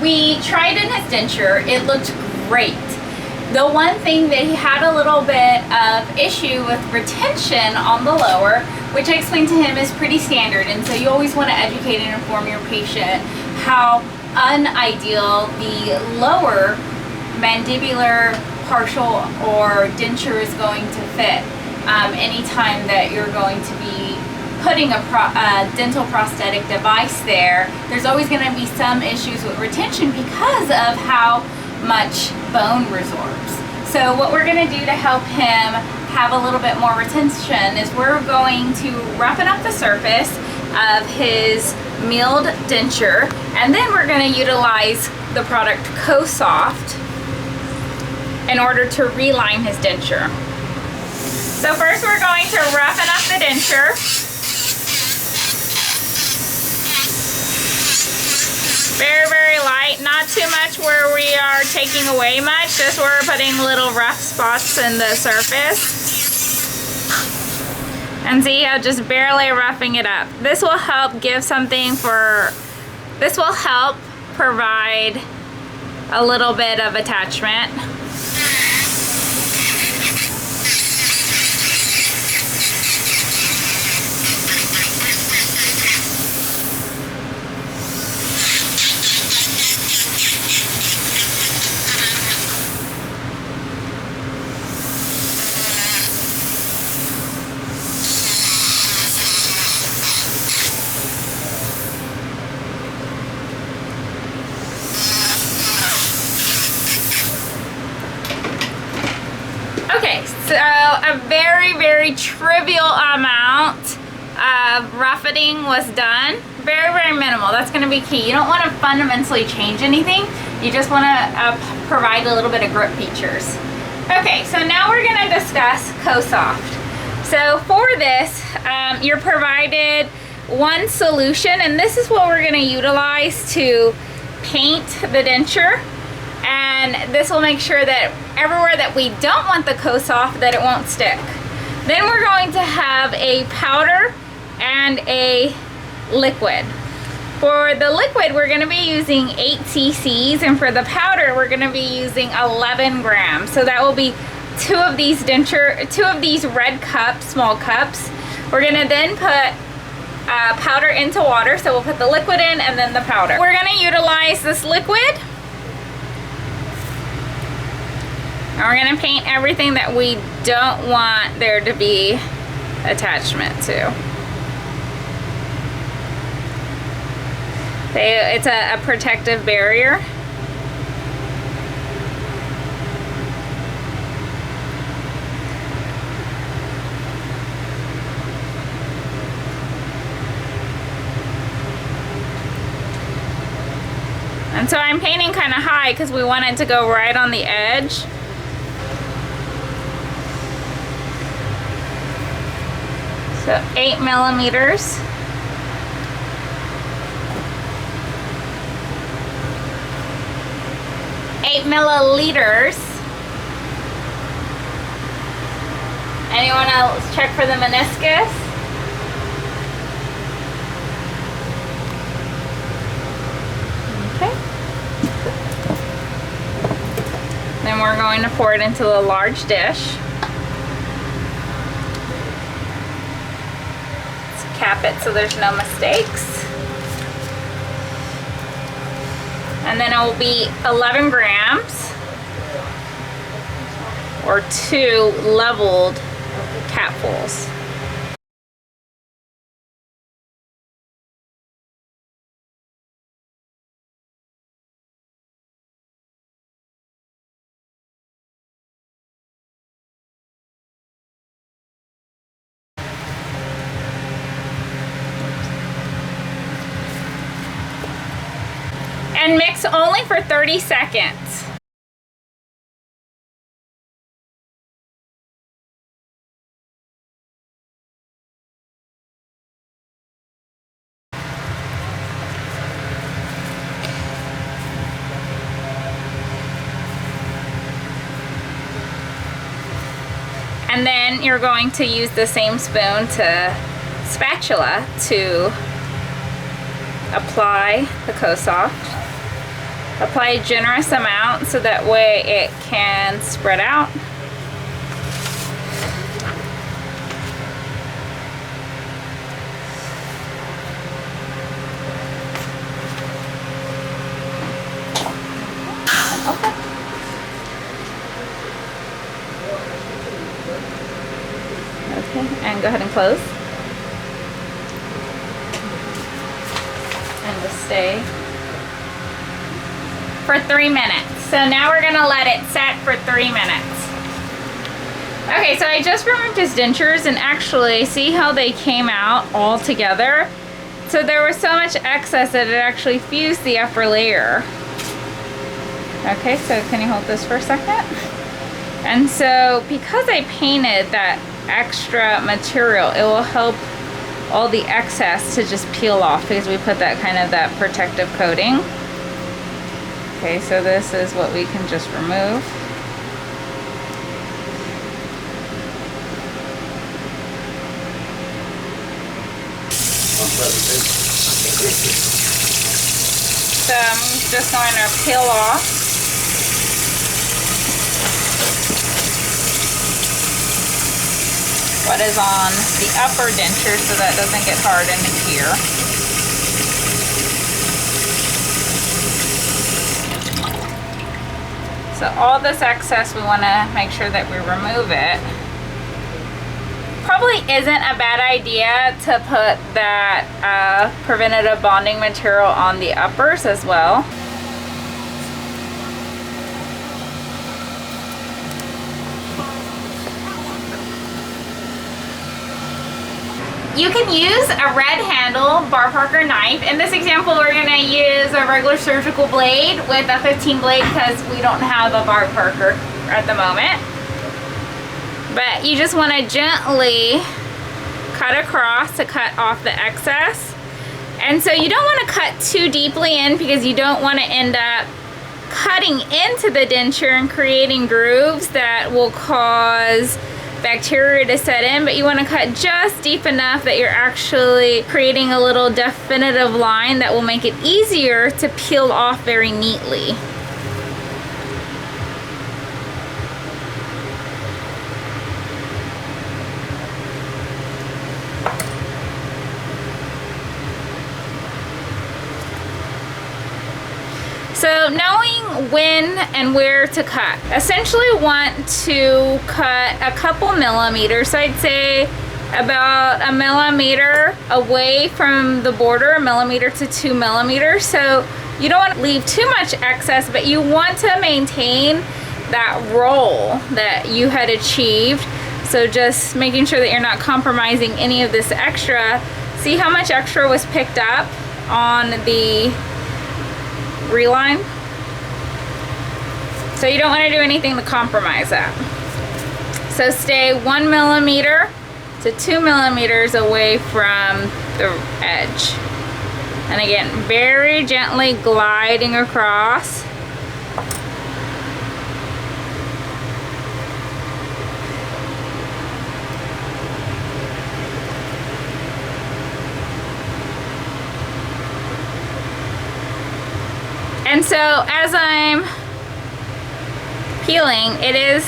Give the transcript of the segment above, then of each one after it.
We tried in his denture. It looked great. The one thing that he had a little bit of issue with retention on the lower, which I explained to him is pretty standard, and so you always want to educate and inform your patient how unideal the lower mandibular partial or denture is going to fit anytime that you're going to be putting a dental prosthetic device there. There's always going to be some issues with retention because of how much bone resorbs. So what we're going to do to help him have a little bit more retention is we're going to roughen up the surface of his milled denture, and then we're going to utilize the product Coe Soft in order to reline his denture. So first we're going to roughen up the denture. Very, very light, not too much where we are taking away much, just where we're putting little rough spots in the surface. And see how just barely roughing it up. This will help give something for, this will help provide a little bit of attachment. Okay, so a very, very trivial amount of roughening was done. Very, very minimal. That's going to be key. You don't want to fundamentally change anything. You just want to provide a little bit of grip features. Okay, so now we're going to discuss Coe Soft. So for this, you're provided one solution, and this is what we're going to utilize to paint the denture. And this will make sure that everywhere that we don't want the Coe Soft, that it won't stick. Then we're going to have a powder and a liquid. For the liquid, we're going to be using 8 cc's, and for the powder, we're going to be using 11 grams. So that will be two of these red cups, small cups. We're going to then put powder into water. So we'll put the liquid in and then the powder. We're going to utilize this liquid. And we're going to paint everything that we don't want there to be attachment to. It's a protective barrier. And so I'm painting kind of high because we want it to go right on the edge. So 8 millimeters. Milliliters. Anyone else check for the meniscus? Okay. Then we're going to pour it into the large dish. Let's cap it so there's no mistakes. And then it will be 11 grams or 2 leveled capfuls. And mix only for 30 seconds. And then you're going to use the same spoon to spatula to apply the Coe Soft Apply a generous amount so that way it can spread out. Okay, and go ahead and close. And just stay for 3 minutes. So now we're gonna let it set for 3 minutes. Okay, so I just removed his dentures, and actually see how they came out all together? So there was so much excess that it actually fused the upper layer. Okay, so can you hold this for a second? And so because I painted that extra material, it will help all the excess to just peel off because we put that kind of that protective coating. Okay, so this is what we can just remove. So I'm just going to peel off what is on the upper denture so that doesn't get hardened here. So all this excess, we want to make sure that we remove it. Probably isn't a bad idea to put that preventative bonding material on the uppers as well. You can use a red handle bar parker knife. In this example, we're going to use a regular surgical blade with a 15 blade because we don't have a bar parker at the moment. But you just want to gently cut across to cut off the excess. And so you don't want to cut too deeply in because you don't want to end up cutting into the denture and creating grooves that will cause bacteria to set in, but you want to cut just deep enough that you're actually creating a little definitive line that will make it easier to peel off very neatly. So knowing when and where to cut. Essentially want to cut a couple millimeters. So I'd say about 1 millimeter away from the border, 1 millimeter to 2 millimeters. So you don't want to leave too much excess, but you want to maintain that roll that you had achieved. So just making sure that you're not compromising any of this extra. See how much extra was picked up on the reline? So you don't want to do anything to compromise that. So stay 1 millimeter to 2 millimeters away from the edge. And again, very gently gliding across. And so as I'm peeling, it is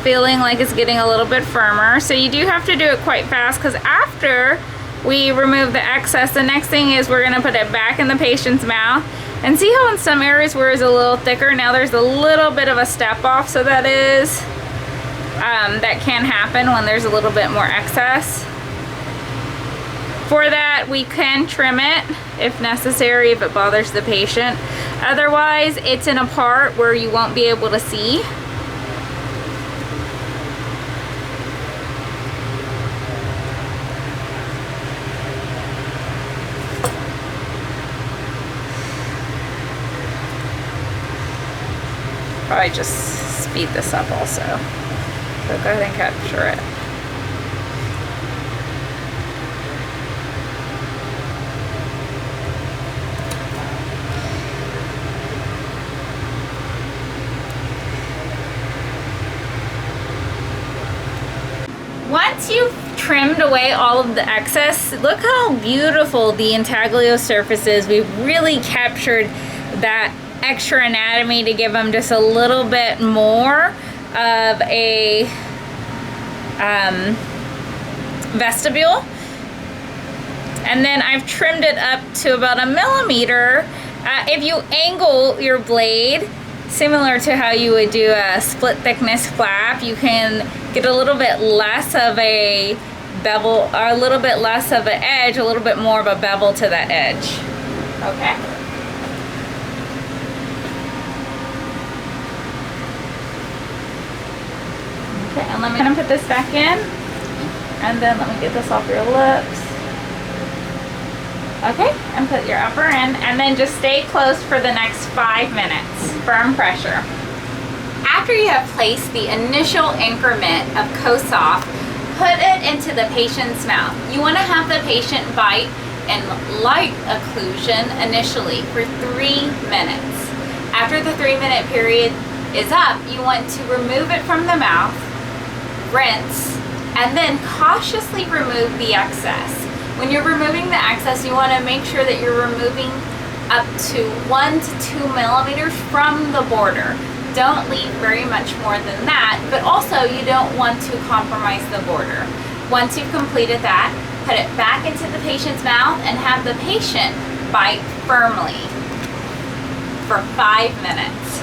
feeling like it's getting a little bit firmer. So you do have to do it quite fast because after we remove the excess, the next thing is we're going to put it back in the patient's mouth. And see how in some areas where it's a little thicker, now there's a little bit of a step off. So that is, that can happen when there's a little bit more excess. For that, we can trim it if necessary, if it bothers the patient. Otherwise, it's in a part where you won't be able to see. Probably just speed this up also. So go ahead and capture it. Once you've trimmed away all of the excess, look how beautiful the intaglio surface is. We've really captured that extra anatomy to give them just a little bit more of a vestibule. And then I've trimmed it up to about 1 millimeter. If you angle your blade, similar to how you would do a split thickness flap, you can get a little bit less of a bevel, or a little bit less of an edge, a little bit more of a bevel to that edge. Okay. Okay, and let me put this back in, and then let me get this off your lips. Okay, and put your upper in, and then just stay closed for the next 5 minutes. Firm pressure. After you have placed the initial increment of Coe Soft, put it into the patient's mouth. You want to have the patient bite in light occlusion initially for 3 minutes. After the 3-minute period is up, you want to remove it from the mouth, rinse, and then cautiously remove the excess. When you're removing the excess, you want to make sure that you're removing up to 1 to 2 millimeters from the border. Don't leave very much more than that, but also you don't want to compromise the border. Once you've completed that, put it back into the patient's mouth and have the patient bite firmly for 5 minutes.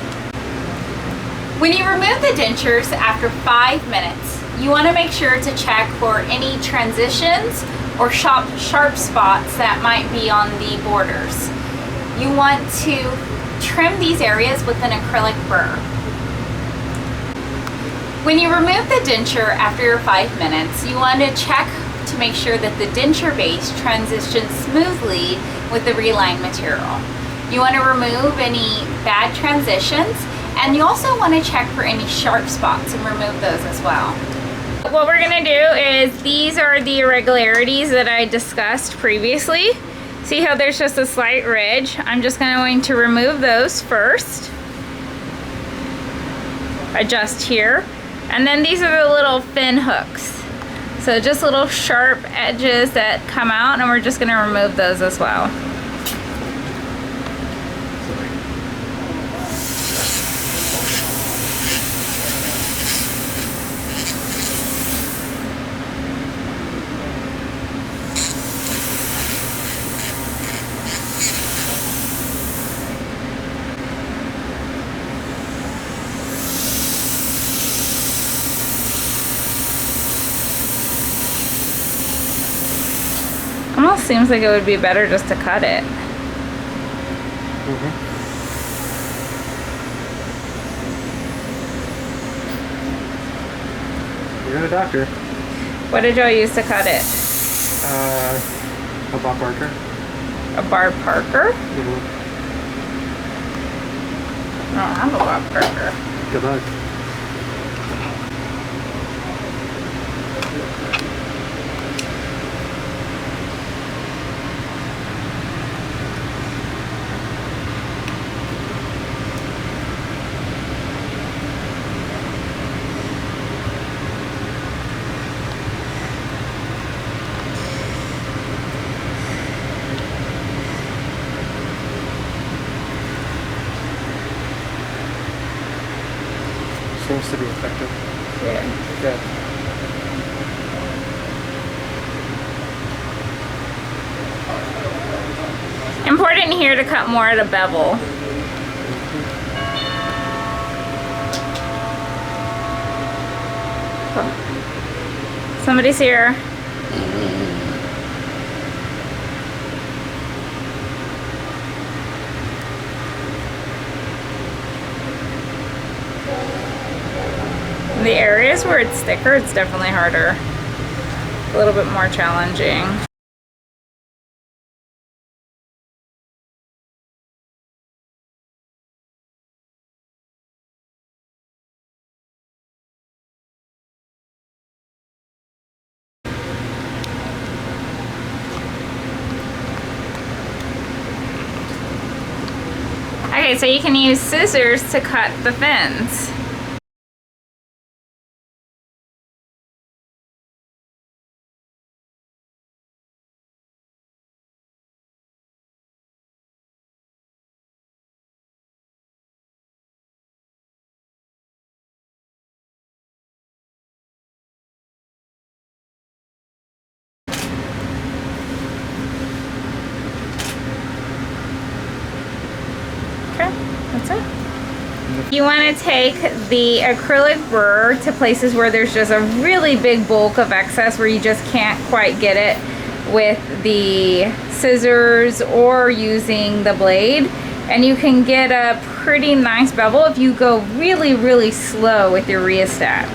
When you remove the dentures after 5 minutes, you want to make sure to check for any transitions or sharp spots that might be on the borders. You want to trim these areas with an acrylic burr. When you remove the denture after your 5 minutes, you want to check to make sure that the denture base transitions smoothly with the reline material. You want to remove any bad transitions, and you also want to check for any sharp spots and remove those as well. What we're gonna do is, these are the irregularities that I discussed previously. See how there's just a slight ridge? I'm just going to remove those first. Adjust here. And then these are the little fin hooks. So just little sharp edges that come out, and we're just gonna remove those as well. Almost seems like it would be better just to cut it. You're the doctor. What did y'all use to cut it? A Bob Barker. A Barb Parker? I don't have a Bob Parker. Good luck. Seems to be effective. Yeah. Good. Important here to cut more at a bevel. Somebody's here. In the areas where it's thicker, it's definitely harder. A little bit more challenging. Okay, so you can use scissors to cut the fins. Okay, that's it. You want to take the acrylic burr to places where there's just a really big bulk of excess where you just can't quite get it with the scissors or using the blade. And you can get a pretty nice bevel if you go really, really slow with your rheostat.